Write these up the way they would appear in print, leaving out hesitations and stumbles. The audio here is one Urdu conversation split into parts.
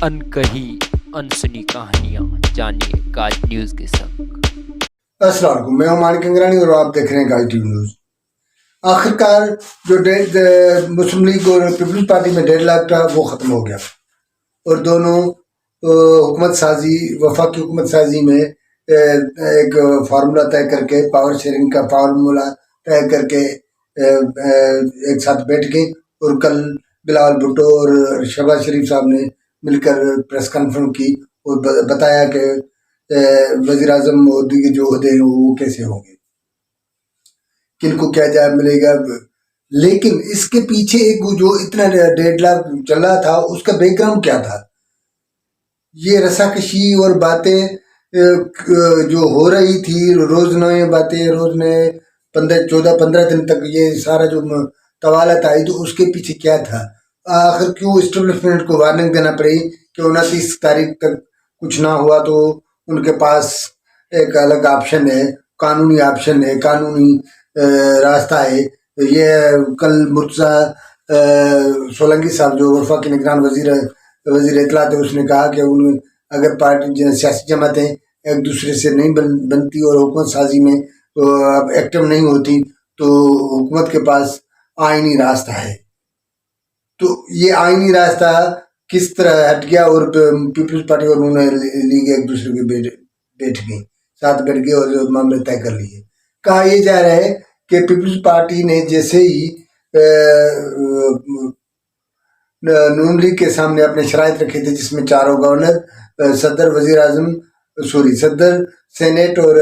انکہی انسنی کہانیاں جانیے گاج نیوز کے ساتھ۔ السلام علیکم، میں ہوں مانک انگرانی اور آپ دیکھ رہے ہیں گاج ٹی وی نیوز۔ آخرکار جو مسلم لیگ اور پیپلز پارٹی میں 1.5 لاکھ تھا وہ ختم ہو گیا، اور دونوں حکومت سازی وفاقی حکومت سازی میں ایک فارمولہ طے کر کے، پاور شیئرنگ کا فارمولہ طے کر کے ایک ساتھ بیٹھ گئے، اور کل بلاول بھٹو اور شہباز شریف صاحب نے مل کر پریس کانفرنس کی اور بتایا کہ وزیر اعظم اور دیگر جو عہدے ہیں وہ کیسے ہوں گے، کن کو کیا جائے ملے گا۔ لیکن اس کے پیچھے جو اتنا 1.5 لاکھ چل رہا تھا، اس کا بیک گراؤنڈ کیا تھا؟ یہ رساکشی اور باتیں جو ہو رہی تھی، روز نئے باتیں، روز نئے 14-15 دن تک یہ سارا جو طوالت آئی، تو اس کے پیچھے کیا تھا؟ آخر کیوں اسٹیبلشمنٹ کو وارننگ دینا پڑی کہ 29 تاریخ تک کچھ نہ ہوا تو ان کے پاس ایک الگ آپشن ہے، قانونی آپشن ہے، قانونی راستہ ہے۔ یہ کل مرتضیٰ سولنگی صاحب جو وفاقی نگران وزیر اطلاعات ہے، اس نے کہا کہ اگر پارٹی سیاسی جماعتیں ایک دوسرے سے نہیں بنتی اور حکومت سازی میں اب ایکٹیو نہیں ہوتی تو حکومت کے پاس آئینی راستہ ہے۔ تو یہ آئینی راستہ کس طرح ہٹ گیا، اور پیپلز پارٹی اور انہوں نے لیگ ایک دوسرے کے بیٹھ گئی، ساتھ بیٹھ گئے اور معاملے طے کر لیے۔ کہا یہ جا رہا ہے کہ پیپلز پارٹی نے جیسے ہی نون لیگ کے سامنے اپنے شرائط رکھے تھے، جس میں 4 گورنر، صدر، وزیر اعظم، صدر، سینیٹ اور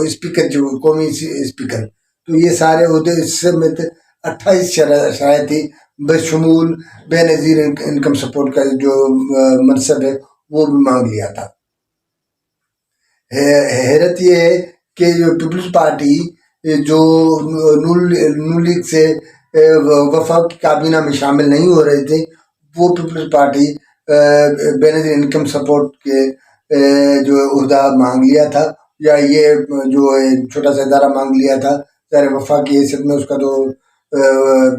اسپیکر، جو قومی اسپیکر، تو یہ سارے عہدے اس سمیت 28 شرائط تھی، بشمول بے نظیر انکم سپورٹ کا جو منصب ہے وہ بھی مانگ لیا تھا۔ حیرت یہ ہے کہ جو پیپلز پارٹی جو نون لیگ سے وفاقی کابینہ میں شامل نہیں ہو رہے تھے، وہ پیپلز پارٹی بے نظیر انکم سپورٹ کے جو عہدہ مانگ لیا تھا، یا یہ جو چھوٹا سا ادارہ مانگ لیا تھا۔ ظاہر وفاقی حیثیت میں اس کا تو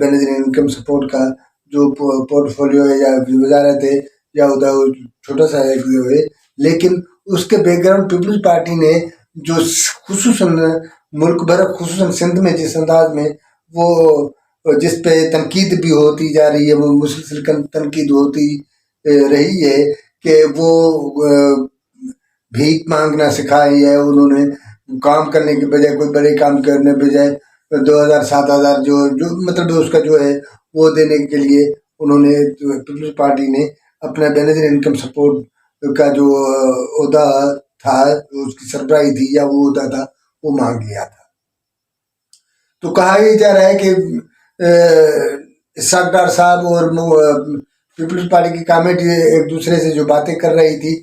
بے نظیر انکم سپورٹ کا جو پورٹ فولیو ہے یا وزارت ہے یا چھوٹا سا ہے، لیکن اس کے بیک گراؤنڈ پیپلز پارٹی نے جو خصوصاً ملک بھر، خصوصاً سندھ میں جس انداز میں وہ جس پہ تنقید بھی ہوتی جا رہی ہے، وہ مسلسل تنقید ہوتی رہی ہے کہ وہ بھیک مانگنا سکھائی ہے انہوں نے، کام کرنے کے بجائے، کوئی بڑے کام کرنے بجائے 2000-7000 جو مطلب اس کا جو ہے وہ دینے کے لیے انہوں نے، پیپلز پارٹی نے اپنا بے نظیر انکم سپورٹ کا جو عہدہ تھا، اس کی سربراہی تھی یا وہ عہدہ تھا، وہ مانگ لیا تھا۔ تو کہا یہ جا رہا ہے کہ اسحاق ڈار صاحب اور پیپلز پارٹی کی کمیٹی ایک دوسرے سے جو باتیں کر رہی تھی،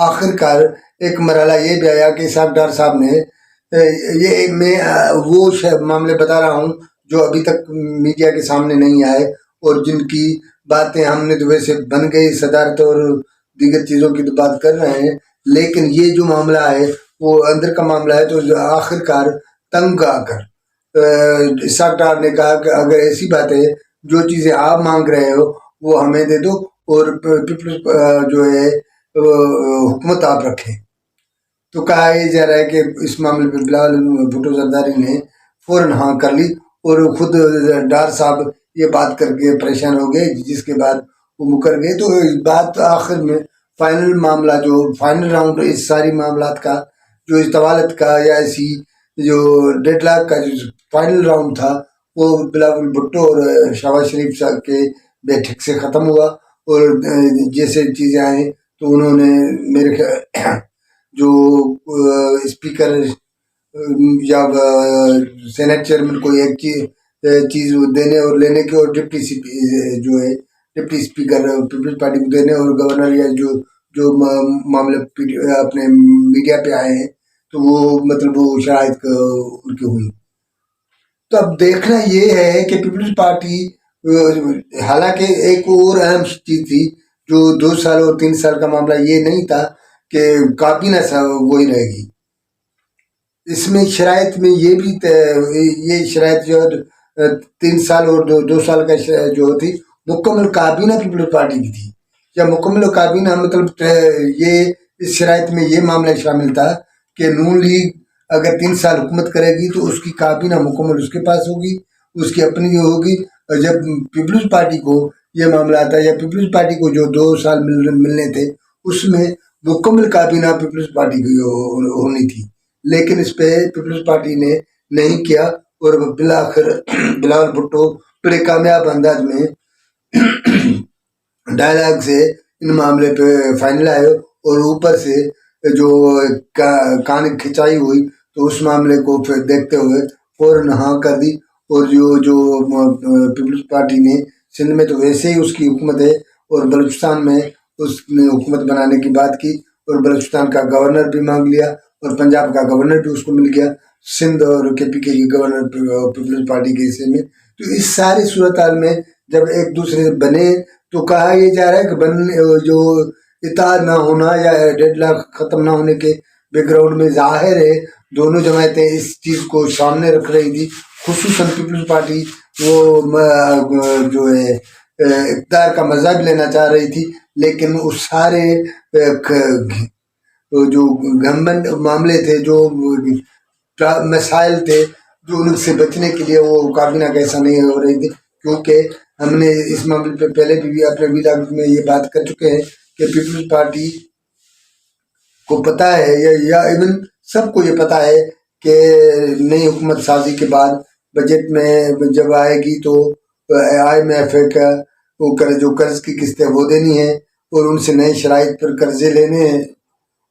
آخرکار ایک مرحلہ یہ بھی آیا کہ اسحاق ڈار صاحب نے یہ میں وہ معاملے بتا رہا ہوں جو ابھی تک میڈیا کے سامنے نہیں آئے، اور جن کی باتیں ہم نے تو ویسے بن گئی، صدارت اور دیگر چیزوں کی تو بات کر رہے ہیں، لیکن یہ جو معاملہ ہے وہ اندر کا معاملہ ہے۔ تو آخرکار تنگ آ کر اسحاق ڈار نے کہا کہ اگر ایسی بات ہے، جو چیزیں آپ مانگ رہے ہو وہ ہمیں دے دو، اور پیپلز جو ہے حکومت آپ رکھیں۔ تو کہا یہ جا رہا ہے کہ اس معاملے پہ بلاول بھٹو زرداری نے فوراً ہاں کر لی، اور خود ڈار صاحب یہ بات کر کے پریشان ہو گئے، جس کے بعد وہ مکر گئے۔ تو بات آخر میں فائنل معاملہ، جو فائنل راؤنڈ اس ساری معاملات کا، جو اس طوالت کا یا ایسی جو 1.5 لاکھ کا جو فائنل راؤنڈ تھا، وہ بلاول بھٹو اور شہباز شریف صاحب کے بیٹھک سے ختم ہوا، اور جیسے چیزیں آئیں تو انہوں نے میرے خیال جو اسپیکر یا سینیٹ چیئرمین کو ایک چیز دینے اور لینے کے، اور ڈپٹی جو ہے ڈپٹی اسپیکر پیپلز پارٹی کو دینے، اور گورنر یا جو معاملے اپنے میڈیا پہ آئے ہیں تو وہ مطلب وہ شرائط ان کی ہوئی۔ تو اب دیکھنا یہ ہے کہ پیپلز پارٹی، حالانکہ ایک اور اہم چیز تھی جو 2 سال اور 3 سال کا معاملہ یہ نہیں تھا کہ کابینہ وہی رہے گی، اس میں شرائط میں یہ بھی یہ شرائط جو 3 سال اور 2 سال کا جو تھی، مکمل کابینہ پیپلز پارٹی کی تھی، یا مکمل کابینہ مطلب یہ اس شرائط میں یہ معاملہ شامل تھا کہ نون لیگ اگر 3 سال حکومت کرے گی تو اس کی کابینہ مکمل اس کے پاس ہوگی، اس کی اپنی ہوگی، اور جب پیپلز پارٹی کو یہ معاملہ آتا ہے یا پیپلز پارٹی کو جو 2 سال ملنے تھے اس میں مکمل کابینہ پیپلز پارٹی کی ہونی تھی، لیکن اس پہ پیپلز پارٹی نے نہیں کیا، اور بالآخر بلاول بھٹو بڑے کامیاب انداز میں ڈائلاگ سے ان معاملے پہ فائنل آئے، اور اوپر سے جو کان کھچائی ہوئی تو اس معاملے کو پھر دیکھتے ہوئے فوراً ہاں کر دی، اور جو پیپلز پارٹی نے سندھ میں تو ویسے ہی اس کی حکومت ہے، اور بلوچستان میں اس نے حکومت بنانے کی بات کی، اور بلوچستان کا گورنر بھی مانگ لیا، اور پنجاب کا گورنر بھی اس کو مل گیا، سندھ اور کے پی کے گورنر پیپلز پارٹی کے حصے میں۔ تو اس ساری صورتحال میں جب ایک دوسرے سے بنے تو کہا یہ جا رہا ہے کہ جو اتحاد نہ ہونا یا ڈیڈ لاک ختم نہ ہونے کے بیک گراؤنڈ میں ظاہر ہے دونوں جماعتیں اس چیز کو سامنے رکھ رہی تھی، خصوصاً پیپلز پارٹی وہ جو ہے اقتدار کا مزہ بھی لینا چاہ رہی تھی، لیکن اس سارے جو گھمنڈ معاملے تھے، جو مسائل تھے، جو ان سے بچنے کے لیے وہ کابینہ کا ایسا نہیں ہو رہی تھی، کیونکہ ہم نے اس معاملے پہ پہلے بھی اپنے ویلاگ میں یہ بات کر چکے ہیں کہ پیپلز پارٹی کو پتہ ہے یا ایون سب کو یہ پتہ ہے کہ نئی حکومت سازی کے بعد بجٹ میں جب آئے گی تو IMF کا وہ جو قرض کی قسطیں وہ دینی ہے، اور ان سے نئے شرائط پر قرضے لینے ہیں،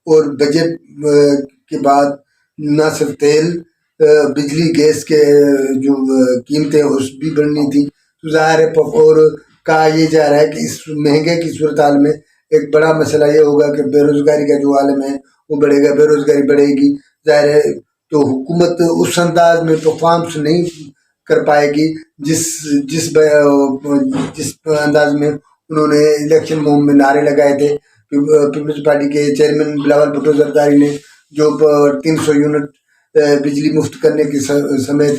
اور بجٹ کے بعد نہ صرف تیل، بجلی، گیس کے جو قیمتیں اس بھی بڑھنی تھی، تو ظاہر ہے اور کہا یہ جا رہا ہے کہ اس مہنگے کی صورتحال میں ایک بڑا مسئلہ یہ ہوگا کہ بے روزگاری کا جو عالم ہے وہ بڑھے گا، بے روزگاری بڑھے گی، ظاہر ہے تو حکومت اس انداز میں پرفارمنس نہیں کر پائے گی جس انداز میں انہوں نے الیکشن مہم میں نعرے لگائے تھے۔ پیپلز پارٹی کے چیئرمین بلاول بھٹو زرداری نے جو 300 یونٹ بجلی مفت کرنے کی سمیت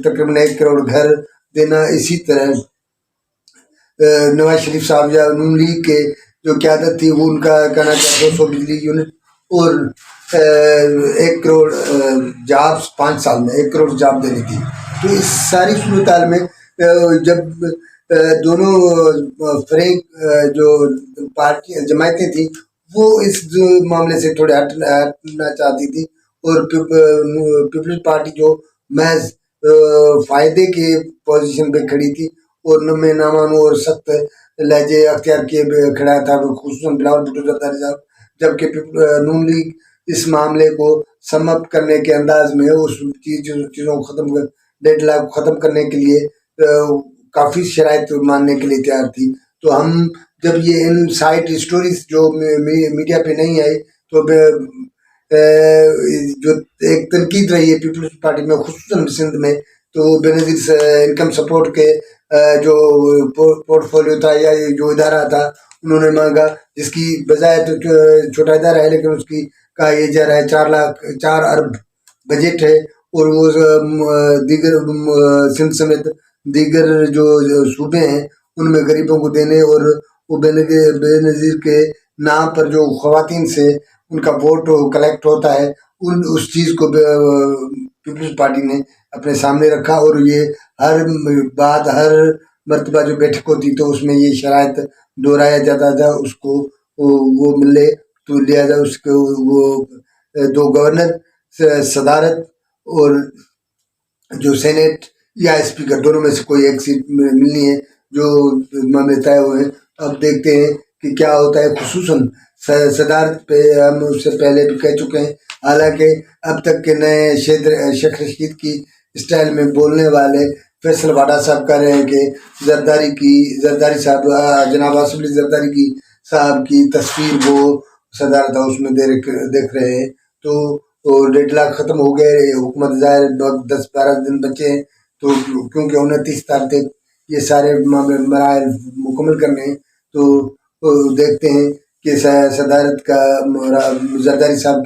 تقریباً 1 کروڑ گھر دینا، اسی طرح نواز شریف صاحب یا نون لیگ کے جو قیادت تھی وہ ان کا کہنا تھا 200 بجلی یونٹ اور 1 کروڑ جابس 5 سال میں 1 کروڑ جاب دینی تھی۔ تو اس ساری صورتحال میں جب دونوں جو پارٹی جماعتیں تھیں وہ اس معاملے سے تھوڑے ہٹنا چاہتی تھی، اور پیپلز پارٹی جو محض فائدے کے پوزیشن پہ کھڑی تھی اور میں نہ مانوں اور سخت لہجے اختیار کیے کھڑا تھا، خصوصاً بلاول بھٹو زرداری صاحب، جبکہ نون لیگ اس معاملے کو سم اپ کرنے کے انداز میں اس چیزوں کو ڈیڈ لاک ختم کرنے کے لیے کافی شرائط ماننے کے لیے تیار تھی۔ تو ہم جب یہ ان سائٹ اسٹوریز جو میڈیا پہ نہیں آئی تو جو ایک تنقید رہی ہے پیپلز پارٹی میں خصوصاً سندھ میں، تو بے نظیر انکم سپورٹ کے جو پورٹ فولیو تھا یا جو ادارہ تھا انہوں نے مانگا، جس کی بظاہر تو چھوٹا ادارہ ہے لیکن اس کی کہا یہ جا رہا ہے 4 ارب بجٹ ہے، اور وہ دیگر سندھ سمیت دیگر جو صوبے ہیں ان میں غریبوں کو دینے، اور وہ بے نظیر کے نام پر جو خواتین سے ان کا ووٹ کلیکٹ ہوتا ہے اس چیز کو پیپلز پارٹی نے اپنے سامنے رکھا، اور یہ ہر مرتبہ جو بیٹھک ہوتی تو اس میں یہ شرائط دہرایا جاتا تھا اس کو وہ ملے، تو لہٰذا اس کو وہ 2 گورنر صدارت اور جو سینیٹ یا اسپیکر دونوں میں سے کوئی ایک سیٹ ملنی ہے، جو معاملے طے ہوئے ہیں۔ اب دیکھتے ہیں کہ کیا ہوتا ہے، خصوصاً صدارت پہ ہم اس سے پہلے بھی کہہ چکے ہیں، حالانکہ اب تک کے نئے شیخ رشید کی اسٹائل میں بولنے والے فیصل واڈا صاحب کہہ رہے ہیں کہ زرداری صاحب جناب آصف علی زرداری صاحب کی تصویر وہ صدارت ہاؤس میں دیکھ رہے ہیں، تو ڈیڈ لاک ختم ہو گئے، حکومت ظاہر 10-12 دن بچے ہیں، تو کیونکہ 29 تاریخ تک یہ سارے مراحل مکمل کرنے ہیں، تو دیکھتے ہیں کہ صدارت کا زرداری صاحب